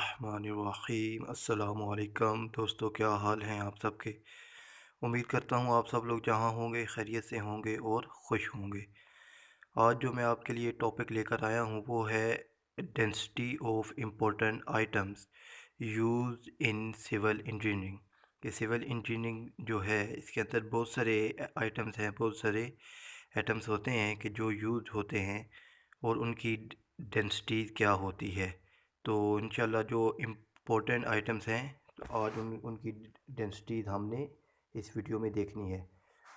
बिस्मिल्लाहिर्रहमानिर्रहीम। अस्सलामुअलैकुम दोस्तों, क्या हाल हैं आप सबके। उम्मीद करता हूँ आप सब लोग जहाँ होंगे खैरियत से होंगे और खुश होंगे। आज जो मैं आपके लिए टॉपिक लेकर आया हूँ वो है density of important items use in civil engineering. कि सिविल इंजीनियरिंग जो है इसके अंदर बहुत सारे आइटम्स हैं, बहुत सारे एटम्स होते हैं कि जो यूज होते हैं और उनकी डेंसिटी क्या होती है। तो इंशाल्लाह जो इम्पोर्टेंट आइटम्स हैं तो आज उनकी डेंसिटी हमने इस वीडियो में देखनी है।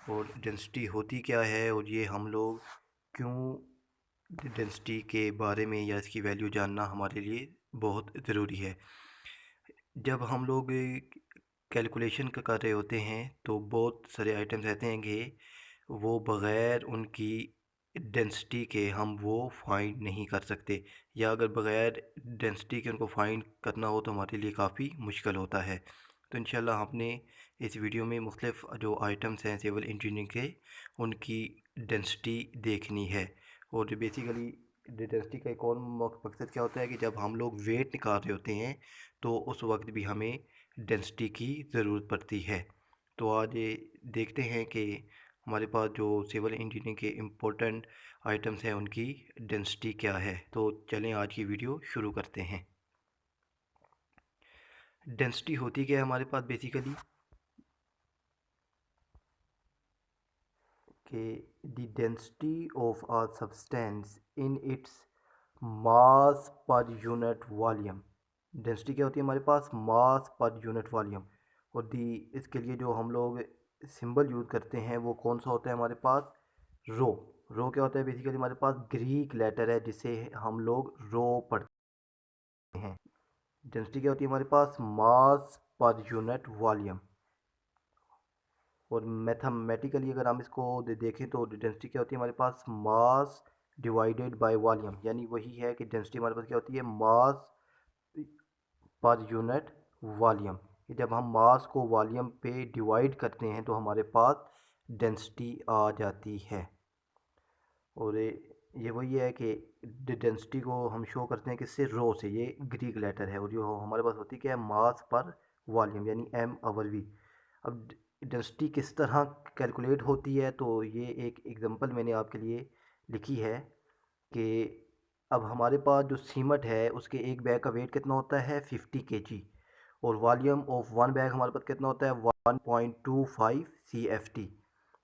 और डेंसिटी होती क्या है और ये हम लोग क्यों डेंसिटी के बारे में या इसकी वैल्यू जानना हमारे लिए बहुत ज़रूरी है। जब हम लोग कैलकुलेशन कर रहे होते हैं तो बहुत सारे आइटम्स रहते हैं कि वो बग़ैर उनकी डेंसिटी के हम वो फाइंड नहीं कर सकते, या अगर बग़ैर डेंसिटी के उनको फाइंड करना हो तो हमारे लिए काफ़ी मुश्किल होता है। तो इंशाल्लाह हमने इस वीडियो में मुख्तलिफ़ जो आइटम्स हैं सिविल इंजीनियरिंग के उनकी डेंसिटी देखनी है। और बेसिकली डेंसिटी का एक और मकसद क्या होता है कि जब हम लोग वेट निकाल रहे होते हैं तो उस वक्त भी हमें डेंसिटी की ज़रूरत पड़ती है। तो आज ये देखते हैं कि हमारे पास जो सिविल इंजीनियरिंग के इम्पोर्टेंट आइटम्स हैं उनकी डेंसिटी क्या है। तो चलें आज की वीडियो शुरू करते हैं। डेंसिटी होती क्या है हमारे पास बेसिकली कि the density of a substance in its mass per unit volume. Density क्या होती है हमारे पास, मास पर यूनिट वॉल्यूम। और दी इसके लिए जो हम लोग सिंबल यूज़ करते हैं वो कौन सा होता है हमारे पास, रो। रो क्या होता है बेसिकली हमारे पास ग्रीक लेटर है जिसे हम लोग रो पढ़ते हैं। डेंसिटी क्या होती है हमारे पास, मास पर यूनिट वॉल्यूम। और मैथमेटिकली अगर हम इसको देखें तो डेंसिटी क्या होती है हमारे पास, मास डिवाइडेड बाय वॉल्यूम। यानी वही है कि डेंसिटी हमारे पास क्या होती है, मास पर यूनिट वॉल्यूम। जब हम मास को वॉल्यूम पे डिवाइड करते हैं तो हमारे पास डेंसिटी आ जाती है। और ये वही है कि डेंसिटी को हम शो करते हैं किससे, रो से। ये ग्रीक लेटर है और जो हमारे पास होती क्या है, मास पर वॉल्यूम यानी एम ओवर वी। अब डेंसिटी किस तरह कैलकुलेट होती है तो ये एक एग्जांपल मैंने आपके लिए लिखी है कि अब हमारे पास जो सीमेंट है उसके एक बैग का वेट कितना होता है, 50 kg। और वॉल्यूम ऑफ वन बैग हमारे पास कितना होता है, 1.25 CFT।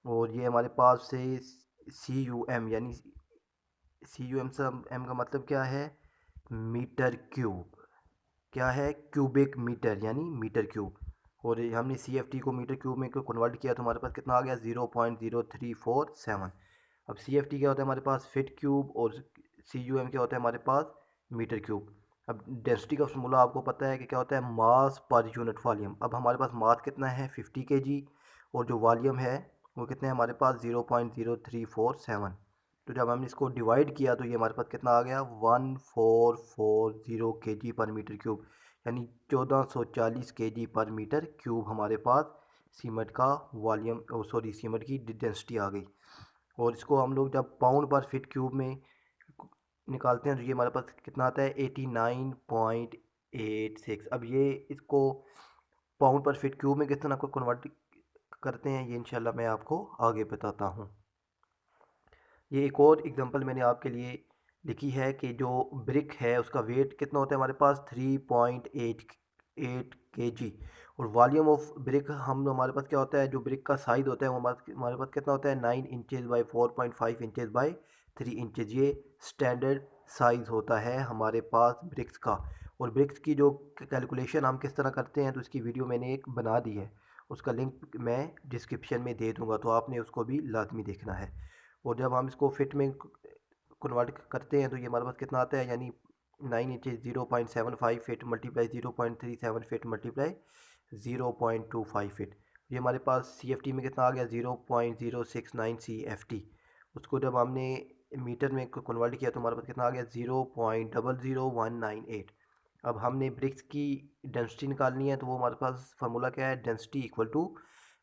और ये हमारे पास से CUM यानी CUM से एम का मतलब क्या है, मीटर क्यूब। क्या है, क्यूबिक मीटर यानी मीटर क्यूब। और ये हमने CFT को मीटर क्यूब में कन्वर्ट किया तो हमारे पास कितना आ गया, 0.0347। अब CFT क्या होता है हमारे पास, फिट क्यूब। और CUM क्या होता है हमारे पास, मीटर क्यूब। अब डेंसिटी का फॉर्मूला आपको पता है कि क्या होता है, मास पर यूनिट वॉल्यूम। अब हमारे पास मास कितना है, 50 kg। और जो वॉल्यूम है वो कितने है हमारे पास, 0.0347। तो जब हमने इसको डिवाइड किया तो ये हमारे पास कितना आ गया, 1440 kg पर मीटर क्यूब। यानी 1440 kg पर मीटर क्यूब हमारे पास सीमेंट का वॉल्यूम, सॉरी सीमेंट की डेंसिटी आ गई। और इसको हम लोग जब पाउंड पर फिट क्यूब में निकालते हैं तो ये हमारे पास कितना आता है, 89.86। अब ये इसको पाउंड पर फिट क्यूब में किस तरह को कन्वर्ट करते हैं ये इंशाल्लाह मैं आपको आगे बताता हूँ। ये एक और एग्जांपल मैंने आपके लिए लिखी है कि जो ब्रिक है उसका वेट कितना होता है हमारे पास, 3.88 kg। और वॉल्यूम ऑफ ब्रिक हम हमारे पास क्या होता है, जो ब्रिक का साइज़ होता है वो हमारे पास कितना होता है, 9 inches by 4.5 inches by 3 inches. ये स्टैंडर्ड साइज़ होता है हमारे पास ब्रिक्स का। और ब्रिक्स की जो कैलकुलेशन हम किस तरह करते हैं तो इसकी वीडियो मैंने एक बना दी है, उसका लिंक मैं डिस्क्रिप्शन में दे दूँगा, तो आपने उसको भी लाजमी देखना है। और जब हम इसको फिट में कन्वर्ट करते हैं तो ये हमारे पास कितना आता है, यानी 9 inch 0.75 fit multiply 0.37 fit multiply 0.25 fit. ये हमारे पास CFT में कितना आ गया, 0.069 CFT। उसको जब हमने मीटर में कन्वर्ट किया तो हमारे पास कितना आ गया, 0.00198। अब हमने ब्रिक्स की डेंसिटी निकालनी है तो वो हमारे पास फार्मूला क्या है, density equal to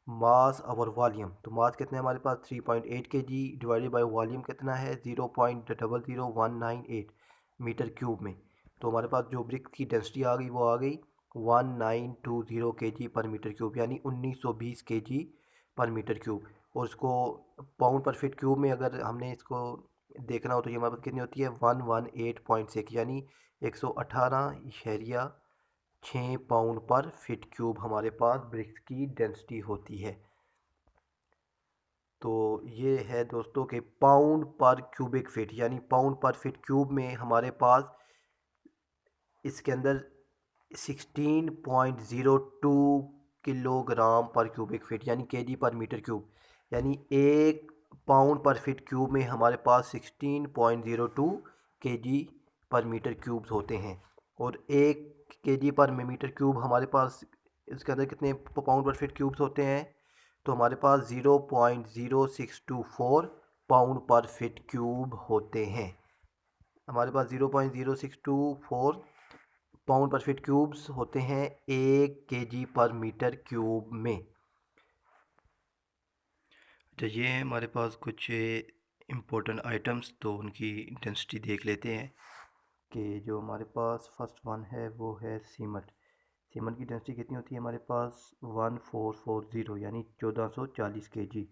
mass over volume. तो मास कितना है हमारे पास, 3.8 kg डिवाइडेड बाय वॉल्यूम कितना है, 0.00198 मीटर क्यूब में। तो हमारे पास जो ब्रिक्स की डेंसिटी आ गई वो आ गई 1920 kg पर मीटर क्यूब, यानी 1920 kg पर मीटर क्यूब। और इसको पाउंड पर फीट क्यूब में अगर हमने इसको देखना हो तो ये हमारे पास कितनी होती है 118.6, यानी 118.6 पाउंड पर फीट क्यूब हमारे पास ब्रिक्स की डेंसिटी होती है। तो ये है दोस्तों के पाउंड पर क्यूबिक फीट, यानी पाउंड पर फीट क्यूब में हमारे पास इसके अंदर 16.02 किलोग्राम पर क्यूबिक फीट, यानी केजी पर मीटर क्यूब, यानी एक पाउंड पर फीट क्यूब में हमारे पास 16.02 केजी पर मीटर क्यूब्स होते हैं। और एक केजी पर मीटर क्यूब हमारे पास इसके अंदर कितने पाउंड पर फीट क्यूब्स होते हैं, तो हमारे पास 0.0624 पाउंड पर फीट क्यूब होते हैं। हमारे पास 0.0624 पाउंड पर फीट क्यूब्स होते हैं एक केजी पर मीटर क्यूब में। तो ये है हमारे पास कुछ इम्पोर्टेंट आइटम्स, तो उनकी डेंसिटी देख लेते हैं। कि जो हमारे पास फर्स्ट वन है वो है सीमेंट। सीमेंट की डेंसिटी कितनी होती है हमारे पास 1440, यानी 1440 केजी।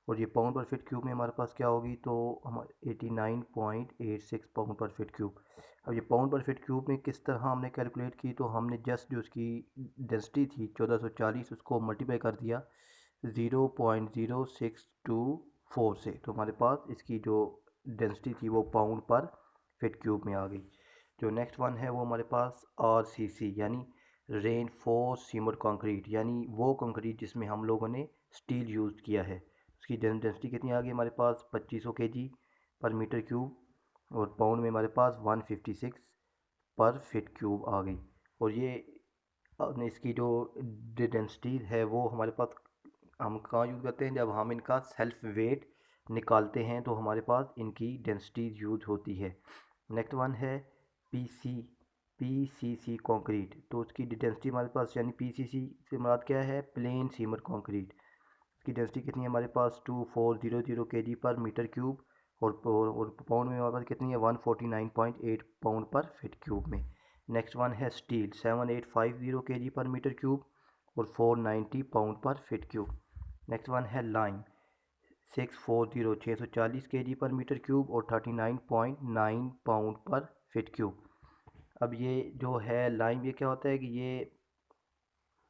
और ये पाउंड पर फीट क्यूब में हमारे पास क्या होगी, तो हम 89.86 पाउंड पर फीट क्यूब। अब ये पाउंड पर फीट क्यूब में किस तरह हमने कैलकुलेट की, तो हमने जस्ट जो उसकी डेंसिटी थी 1440 उसको मल्टीप्लाई कर दिया 0.0624 से, तो हमारे पास इसकी जो डेंसिटी थी वो पाउंड पर फीट क्यूब में आ गई। जो नेक्स्ट वन है वो हमारे पास RCC, यानी रेनफोर्स सीमेंट कंक्रीट, यानी वो कंक्रीट जिसमें हम लोगों ने स्टील यूज़ किया है। उसकी डेंसिटी कितनी आ गई हमारे पास 2500 केजी पर मीटर क्यूब, और पाउंड में हमारे पास 156 पर फीट क्यूब आ गई। और ये इसकी जो डेंसिटी है वो हमारे पास हम कहाँ यूज़ करते हैं, जब हम इनका सेल्फ वेट निकालते हैं तो हमारे पास इनकी डेंसिटी यूज होती है। नेक्स्ट वन है PCC कंक्रीट, तो उसकी डेंसिटी हमारे पास, यानी PCC से मुराद क्या है, प्लेन सीमेंट कंक्रीट। इसकी डेंसिटी कितनी है हमारे पास 2400 केजी पर मीटर क्यूब, और पाउंड में हमारे पास कितनी है 149.8 पाउंड पर फीट क्यूब में। नेक्स्ट वन है स्टील 7850 केजी पर मीटर क्यूब और 490 पाउंड पर फीट क्यूब। नेक्स्ट वन है लाइम 640 केजी पर मीटर क्यूब और 39.9 पाउंड पर फीट क्यूब। अब ये जो है लाइम, ये क्या होता है कि ये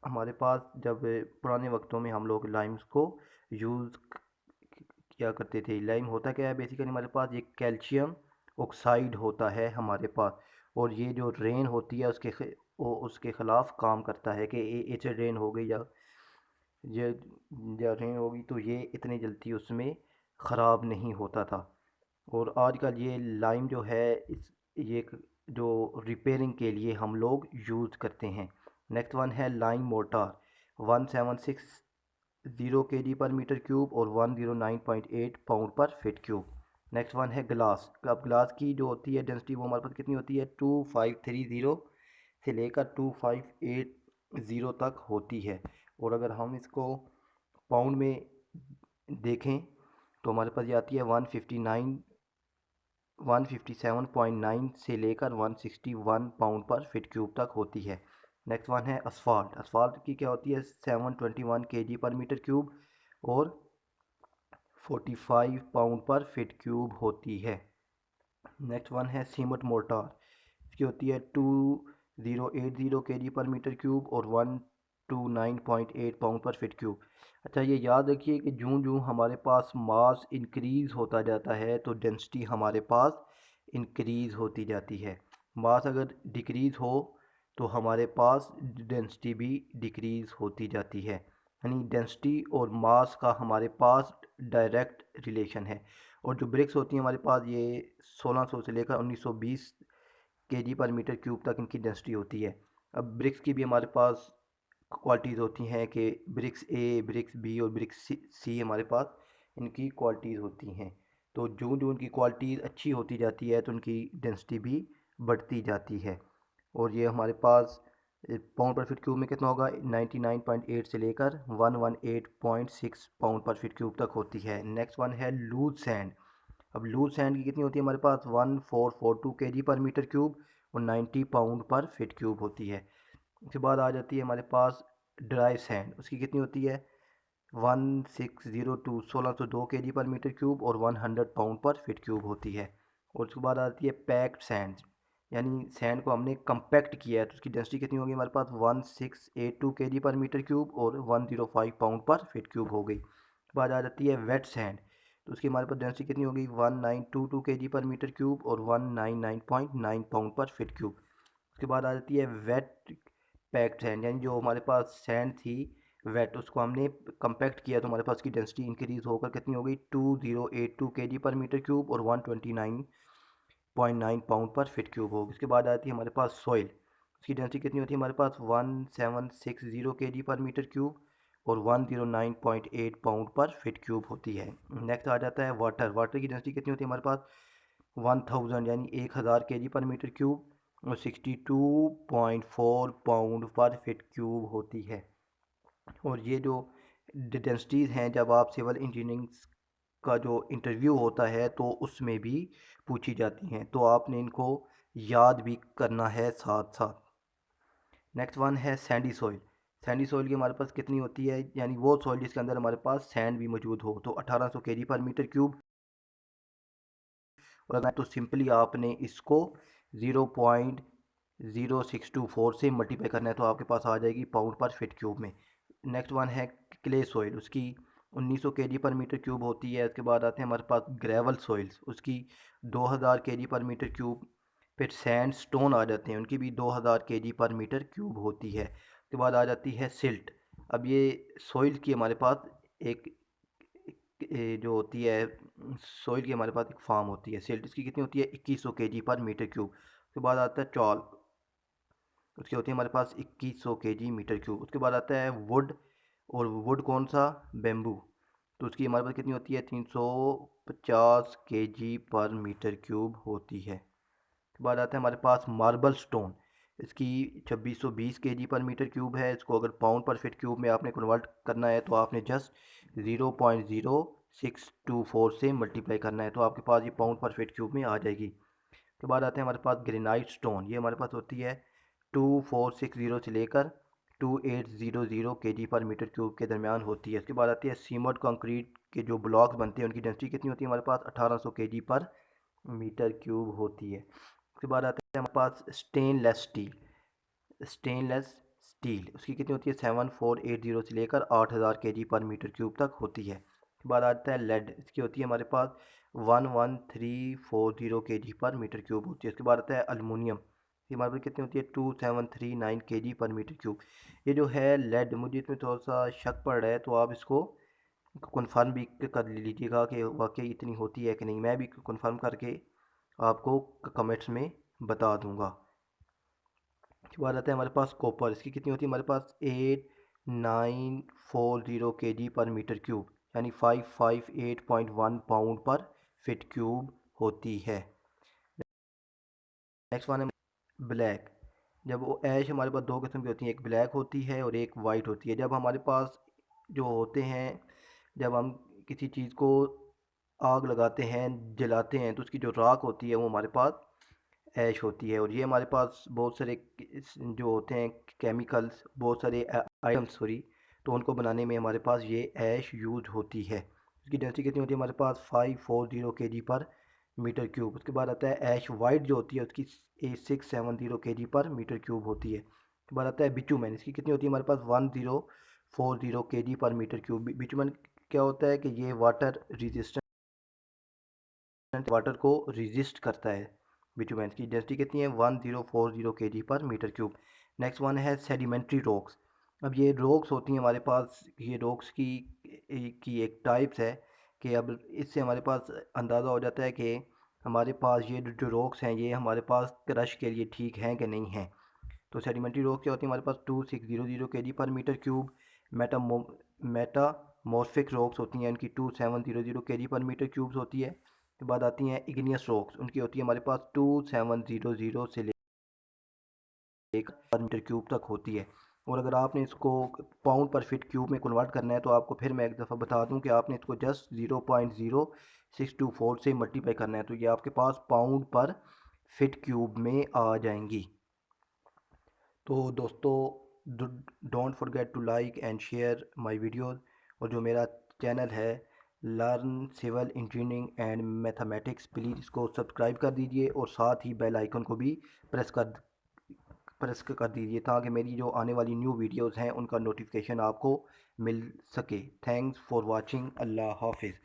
हमारे पास जब पुराने वक्तों में हम लोग लाइम्स को यूज़ किया करते थे। लाइम होता क्या है बेसिकली, हमारे पास ये कैल्शियम ऑक्साइड होता है हमारे पास, और ये जो रेन होती है उसके ख़िलाफ़ काम करता है कि एसिड रेन हो गई ये या रेन होगी तो ये इतनी जल्दी उसमें ख़राब नहीं होता था। और आजकल ये लाइम जो है ये जो रिपेयरिंग के लिए हम लोग यूज़ करते हैं। नेक्स्ट वन है लाइम मोर्टार 1760 केजी पर मीटर क्यूब और 109.8 पाउंड पर फीट क्यूब। नेक्स्ट वन है ग्लास। अब ग्लास की जो होती है डेंसिटी वो हमारे पास कितनी होती है 2530 से लेकर 2580 तक होती है। और अगर हम इसको पाउंड में देखें तो हमारे पास ये आती है 157.9 से लेकर 161 पाउंड पर फीट क्यूब तक होती है। नेक्स्ट वन है असफाल्ट। असफाल्ट की क्या होती है 721 केजी पर मीटर क्यूब और 45 पाउंड पर फीट क्यूब होती है। नेक्स्ट वन है सीमेंट मोर्टार, इसकी होती है 2080 केजी पर मीटर क्यूब और 129.8 पाउंड पर फीट क्यूब। अच्छा, ये याद रखिए कि जूं जूं हमारे पास मास इंक्रीज़ होता जाता है तो डेंसिटी हमारे पास इंक्रीज़ होती जाती है। मास अगर डिक्रीज़ हो तो हमारे पास डेंसिटी भी डिक्रीज़ होती जाती है, यानी डेंसिटी और मास का हमारे पास डायरेक्ट रिलेशन है। और जो ब्रिक्स होती हैं हमारे पास ये 1600 से लेकर 1920 केजी पर मीटर क्यूब तक इनकी डेंसिटी होती है। अब ब्रिक्स की भी हमारे पास क्वालिटीज़ होती हैं कि ब्रिक्स ए, ब्रिक्स बी और ब्रिक्स सी हमारे पास इनकी क्वालिटीज़ होती हैं। तो जो जो उनकी क्वालिटीज़ अच्छी होती जाती है तो उनकी डेंसिटी भी बढ़ती जाती है। और ये हमारे पास पाउंड पर फीट क्यूब में कितना होगा 99.8 से लेकर 118.6 पाउंड पर फीट क्यूब तक होती है। नेक्स्ट वन है लूज सैंड। अब लूज सैंड की कितनी होती है हमारे पास 1442 केजी पर मीटर क्यूब और 90 पाउंड पर फिट क्यूब होती है। उसके बाद आ जाती है हमारे पास ड्राई सैंड, उसकी कितनी होती है 1602 1602 केजी पर मीटर क्यूब और 100 पाउंड पर फिट क्यूब होती है। और उसके बाद आती है पैक्ड सैंड, यानी सैंड को हमने कंपैक्ट किया है तो उसकी डेंसिटी कितनी होगी हमारे पास 1682 केजी पर मीटर क्यूब और 105 पाउंड पर फिट क्यूब हो गई। उसके बाद आ जाती है वेट सैंड, तो उसकी हमारे पास डेंसिटी कितनी होगी 1922 केजी पर मीटर क्यूब और 199.9 पाउंड पर फिट क्यूब। उसके बाद आ जाती है वेट पैक्ड सैंड, यानी जो हमारे पास सैंड थी वेट उसको हमने कंपैक्ट किया तो हमारे पास उसकी डेंसिटी इंक्रीज होकर कितनी हो गई 2082 केजी पर मीटर क्यूब और 129.9 पाउंड पर फिट क्यूब होगी। उसके बाद आती है हमारे पास सॉइल, उसकी डेंसिटी कितनी होती है हमारे पास 1760 केजी पर मीटर क्यूब और 109.8 पाउंड पर फिट क्यूब होती है। नेक्स्ट आ जाता है वाटर, वाटर की डेंसिटी कितनी होती है हमारे पास 1000 यानी 1000 केजी पर मीटर क्यूब और 62.4 पाउंड पर फिट क्यूब होती है। और ये जो डेंसिटीज़ हैं जब आप सिविल इंजीनियरिंग का जो इंटरव्यू होता है तो उसमें भी पूछी जाती हैं, तो आपने इनको याद भी करना है साथ साथ। नेक्स्ट वन है सैंडी सॉइल, सैंडी सॉइल की हमारे पास कितनी होती है, यानी वो सॉइल जिसके अंदर हमारे पास सैंड भी मौजूद हो, तो 1800 केजी पर मीटर क्यूब। और अगर तो सिंपली आपने इसको 0.0624 से मल्टीप्लाई करना है तो आपके पास आ जाएगी पाउंड पर फिट क्यूब में। नेक्स्ट वन है क्ले सॉइल, उसकी 1900 केजी पर मीटर क्यूब होती है। उसके बाद आते हैं हमारे पास ग्रेवल सॉइल्स, उसकी 2000 केजी पर मीटर क्यूब। फिर सैंड स्टोन आ जाते हैं, उनकी भी 2000 केजी पर मीटर क्यूब होती है। उसके बाद आ जाती है सिल्ट, अब ये सॉइल की हमारे पास एक जो होती है सॉइल की हमारे पास एक फार्म होती है सिल्ट, इसकी कितनी होती है 2100 केजी पर मीटर क्यूब। उसके बाद आता है चॉल, उसकी होती है हमारे पास 2100 केजी मीटर क्यूब। उसके बाद आता है वुड, और वुड कौन सा बेम्बू, तो उसकी हमारे पास कितनी होती है 350 केजी पर मीटर क्यूब होती है। उसके बाद आता है हमारे पास मार्बल स्टोन, इसकी 2620 केजी पर मीटर क्यूब है। इसको अगर पाउंड पर फिट क्यूब में आपने कन्वर्ट करना है तो आपने जस्ट 0.0624 से मल्टीप्लाई करना है तो आपके पास ये पाउंड पर फिट क्यूब में आ जाएगी। उसके बाद आते हैं हमारे पास ग्रेनाइट स्टोन, ये हमारे पास होती है 2460 से लेकर 2800 केजी पर मीटर क्यूब के दरमियान होती है। इसके बाद आती है सीमेंट कंक्रीट के जो ब्लॉक्स बनते हैं उनकी डेंसिटी कितनी होती है हमारे पास 1800 केजी पर मीटर क्यूब होती है। उसके बाद आते हैं हमारे पास स्टेनलेस स्टील, स्टेनलेस स्टील उसकी कितनी होती है 7480 से लेकर 8000 केजी पर मीटर क्यूब तक होती है। उसके बाद आता है लेड, इसकी होती है हमारे पास 11340 केजी पर मीटर क्यूब होती है। उसके बाद आता है अलमुनियम, ये हमारे पास कितनी होती है 2739 केजी पर मीटर क्यूब। ये जो है लेड मुझे इसमें थोड़ा सा शक पड़ रहा है तो आप इसको कन्फर्म भी कर लीजिएगा कि वाकई इतनी होती है कि नहीं, मैं भी कन्फर्म करके आपको कमेंट्स में बता दूंगा। उसके बाद आता है हमारे पास कॉपर, इसकी कितनी होती है हमारे पास 8940 केजी पर मीटर क्यूब, यानी 558.1 पाउंड पर फिट क्यूब होती है। नेक्स्ट वन है ब्लैक, जब वो ऐश हमारे पास दो किस्म की होती हैं, एक ब्लैक होती है और एक वाइट होती है। जब हमारे पास जो होते हैं, जब हम किसी चीज़ को आग लगाते हैं जलाते हैं तो उसकी जो राख होती है वो हमारे पास ऐश होती है। और ये हमारे पास बहुत सारे जो होते हैं केमिकल्स, बहुत सारे आइटम्स सॉरी, तो उनको बनाने में हमारे पास ये ऐश यूज होती है। इसकी डेंसिटी कितनी होती है हमारे पास 540 केजी पर मीटर क्यूब। उसके बाद आता है ऐश वाइट जो होती है उसकी 670 केजी पर मीटर क्यूब होती है। उसके बाद आता है बिटुमेन, इसकी कितनी होती है हमारे पास 1040 केजी पर मीटर क्यूब। बिटुमेन क्या होता है कि ये वाटर रेजिस्टेंट, वाटर को रेजिस्ट करता है। बिटुमेन की डेंसिटी कितनी है 1040 केजी पर मीटर क्यूब। नेक्स्ट वन है सेडिमेंट्री रॉक्स, अब ये रॉक्स होती हैं हमारे पास, ये रॉक्स की एक टाइप्स है कि अब इससे हमारे पास अंदाज़ा हो जाता है कि हमारे पास ये जो रॉक्स हैं ये हमारे पास क्रश के लिए ठीक हैं कि नहीं हैं। तो सेडिमेंट्री रॉक क्या होती है हमारे पास 2600 केजी पर मीटर क्यूब। मेटामॉर्फिक रॉक्स होती हैं इनकी 2700 केजी पर मीटर क्यूब्स होती है। के बाद आती हैं इग्नियस रॉक्स, उनकी होती है हमारे पास 2700 से लेकर पर मीटर क्यूब तक होती है। और अगर आपने इसको पाउंड पर फिट क्यूब में कन्वर्ट करना है तो आपको फिर मैं एक दफ़ा बता दूं कि आपने इसको जस्ट 0.0624 से मल्टीप्लाई करना है तो ये आपके पास पाउंड पर फिट क्यूब में आ जाएंगी। तो दोस्तों, don't forget to like and share my videos, और जो मेरा चैनल है learn civil engineering and mathematics, please इसको सब्सक्राइब कर दीजिए और साथ ही बेल आइकन को भी प्रेस कर दीजिए ताकि मेरी जो आने वाली न्यू वीडियोस हैं उनका नोटिफिकेशन आपको मिल सके। Thanks for watching. अल्लाह हाफिज़।